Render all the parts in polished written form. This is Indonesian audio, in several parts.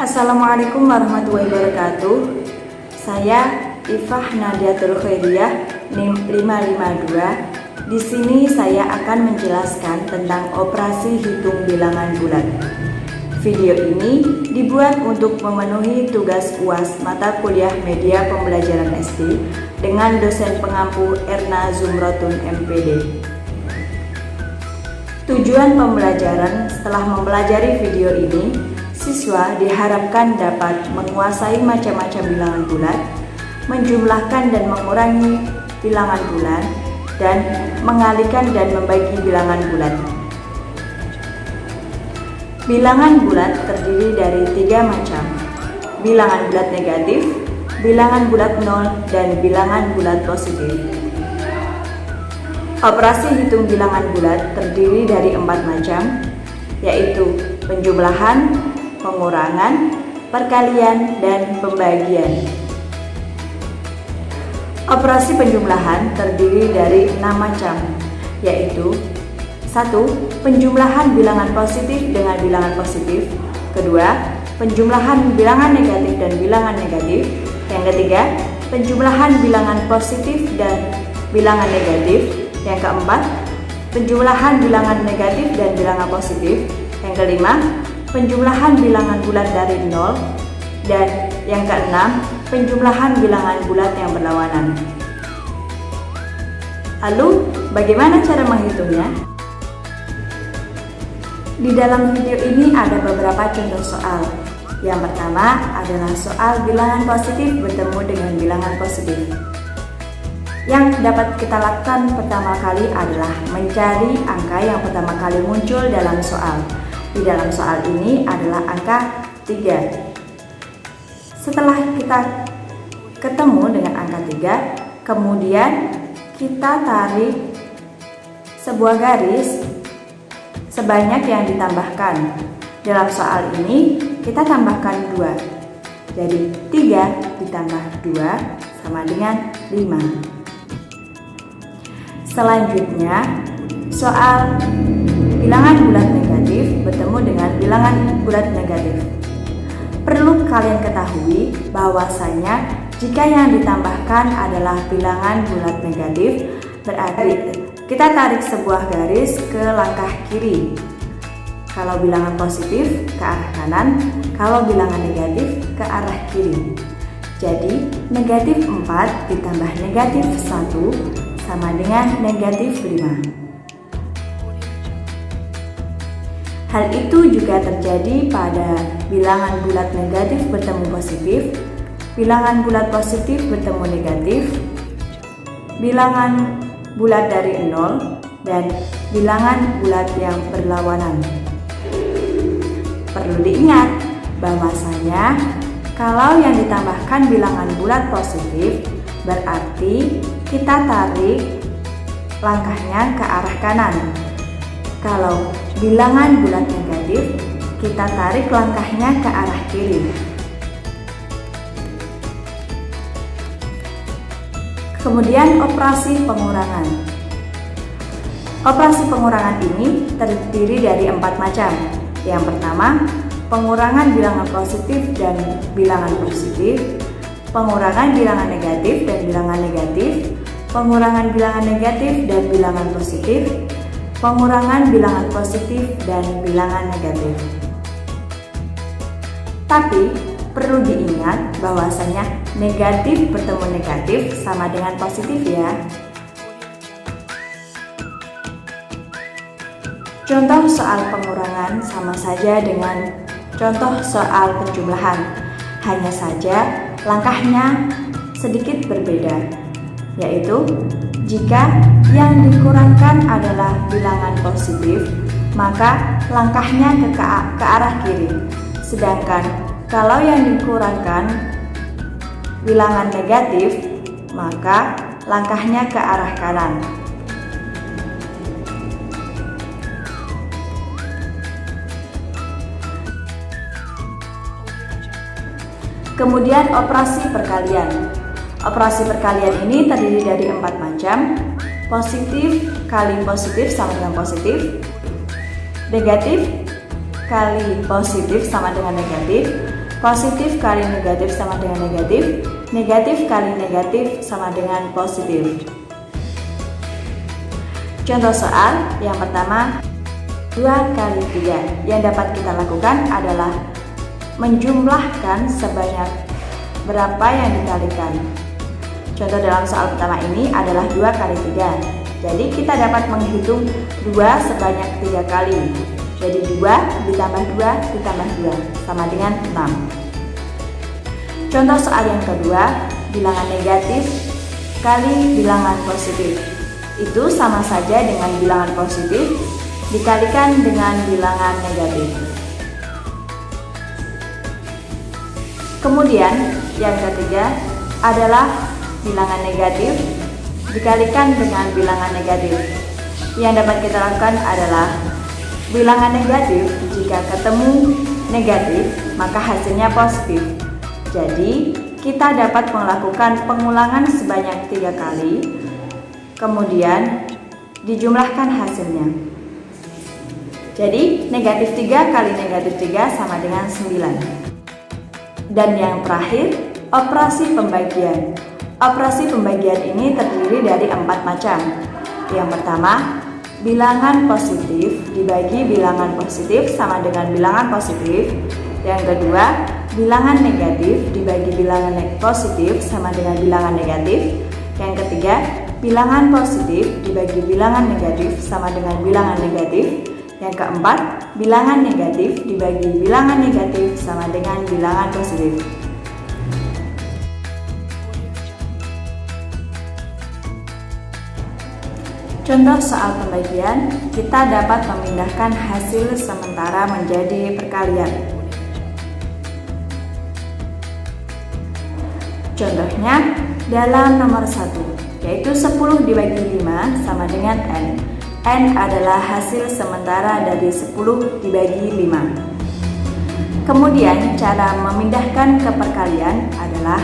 Assalamualaikum warahmatullahi wabarakatuh. Saya Ifah Nadiatul Khairiyah NIM 552. Di sini saya akan menjelaskan tentang operasi hitung bilangan bulat. Video ini dibuat untuk memenuhi tugas UAS mata kuliah Media Pembelajaran SD dengan dosen pengampu Erna Zumrotun MPD. Tujuan pembelajaran: setelah mempelajari video ini, siswa diharapkan dapat menguasai macam-macam bilangan bulat, menjumlahkan dan mengurangi bilangan bulat, dan mengalihkan dan membagi bilangan bulat. Bilangan bulat terdiri dari 3 macam: bilangan bulat negatif, bilangan bulat nol, dan bilangan bulat positif. Operasi hitung bilangan bulat terdiri dari 4 macam, yaitu penjumlahan, pengurangan, perkalian, dan pembagian. Operasi penjumlahan terdiri dari 6 macam, yaitu 1. Penjumlahan bilangan positif dengan bilangan positif. 2. Penjumlahan bilangan negatif dan bilangan negatif. Yang ketiga, penjumlahan bilangan positif dan bilangan negatif. Yang keempat, penjumlahan bilangan negatif dan bilangan positif. Yang kelima, penjumlahan bilangan bulat dari 0. Dan yang keenam, penjumlahan bilangan bulat yang berlawanan. Lalu, bagaimana cara menghitungnya? Di dalam video ini ada beberapa contoh soal. Yang pertama adalah soal bilangan positif bertemu dengan bilangan positif. Yang dapat kita lakukan pertama kali adalah mencari angka yang pertama kali muncul dalam soal. Di dalam soal ini adalah angka 3. Setelah kita ketemu dengan angka 3, kemudian kita tarik sebuah garis sebanyak yang ditambahkan. Dalam soal ini kita tambahkan 2. Jadi 3 ditambah 2 sama dengan 5. Selanjutnya, soal bilangan bulat negatif bertemu dengan bilangan bulat negatif. Perlu kalian ketahui bahwasanya jika yang ditambahkan adalah bilangan bulat negatif, berarti kita tarik sebuah garis ke langkah kiri. Kalau bilangan positif ke arah kanan, kalau bilangan negatif ke arah kiri. Jadi negatif 4 ditambah negatif 1 sama dengan negatif 5. Hal itu juga terjadi pada bilangan bulat negatif bertemu positif, bilangan bulat positif bertemu negatif, bilangan bulat dari 0, dan bilangan bulat yang berlawanan. Perlu diingat bahwasanya kalau yang ditambahkan bilangan bulat positif, berarti kita tarik langkahnya ke arah kanan. Kalau bilangan bulat negatif, kita tarik langkahnya ke arah kiri. Kemudian operasi pengurangan. Operasi pengurangan ini terdiri dari 4 macam. Yang pertama, pengurangan bilangan positif dan bilangan positif, pengurangan bilangan negatif dan bilangan negatif, pengurangan bilangan negatif dan bilangan positif, pengurangan bilangan positif dan bilangan negatif. Tapi perlu diingat bahwasanya negatif bertemu negatif sama dengan positif ya. Contoh soal pengurangan sama saja dengan contoh soal penjumlahan, hanya saja langkahnya sedikit berbeda, yaitu jika yang dikurangkan adalah bilangan positif, maka langkahnya ke arah kiri. Sedangkan kalau yang dikurangkan bilangan negatif, maka langkahnya ke arah kanan. Kemudian operasi perkalian. Operasi perkalian ini terdiri dari 4 macam. Positif kali positif sama dengan positif, negatif kali positif sama dengan negatif, positif kali negatif sama dengan negatif, negatif kali negatif sama dengan positif. Contoh soal yang pertama, 2 kali 3. Yang dapat kita lakukan adalah menjumlahkan sebanyak berapa yang dikalikan. Contoh dalam soal pertama ini adalah 2 kali 3. Jadi kita dapat menghitung 2 sebanyak 3 kali. Jadi 2 ditambah 2 ditambah 2 sama dengan 6. Contoh soal yang kedua, bilangan negatif kali bilangan positif. Itu sama saja dengan bilangan positif dikalikan dengan bilangan negatif. Kemudian yang ketiga adalah bilangan negatif dikalikan dengan bilangan negatif. Yang dapat kita lakukan adalah bilangan negatif jika ketemu negatif maka hasilnya positif. Jadi kita dapat melakukan pengulangan sebanyak 3 kali, kemudian dijumlahkan hasilnya. Jadi negatif 3 kali negatif 3 sama dengan 9. Dan yang terakhir, operasi pembagian. Operasi pembagian ini terdiri dari 4 macam. Yang pertama, bilangan positif dibagi bilangan positif sama dengan bilangan positif. Yang kedua, bilangan negatif dibagi bilangan positif sama dengan bilangan negatif. Yang ketiga, bilangan positif dibagi bilangan negatif sama dengan bilangan negatif. Yang keempat, bilangan negatif dibagi bilangan negatif sama dengan bilangan positif. Contoh soal pembagian, kita dapat memindahkan hasil sementara menjadi perkalian. Contohnya dalam nomor 1, yaitu 10 dibagi 5 sama dengan N. N adalah hasil sementara dari 10 dibagi 5. Kemudian cara memindahkan ke perkalian adalah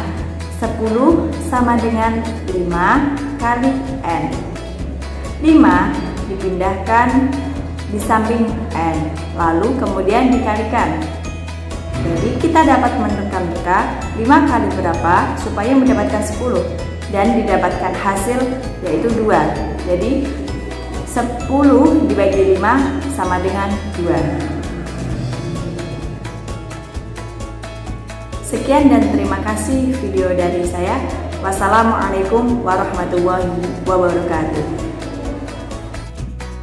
10 sama dengan 5 kali N. 5 dipindahkan di samping N, lalu kemudian dikalikan. Jadi kita dapat menerka-nerka 5 kali berapa supaya mendapatkan 10 dan didapatkan hasil yaitu 2. Jadi 10 dibagi 5 sama dengan 2. Sekian dan terima kasih video dari saya. Wassalamualaikum warahmatullahi wabarakatuh.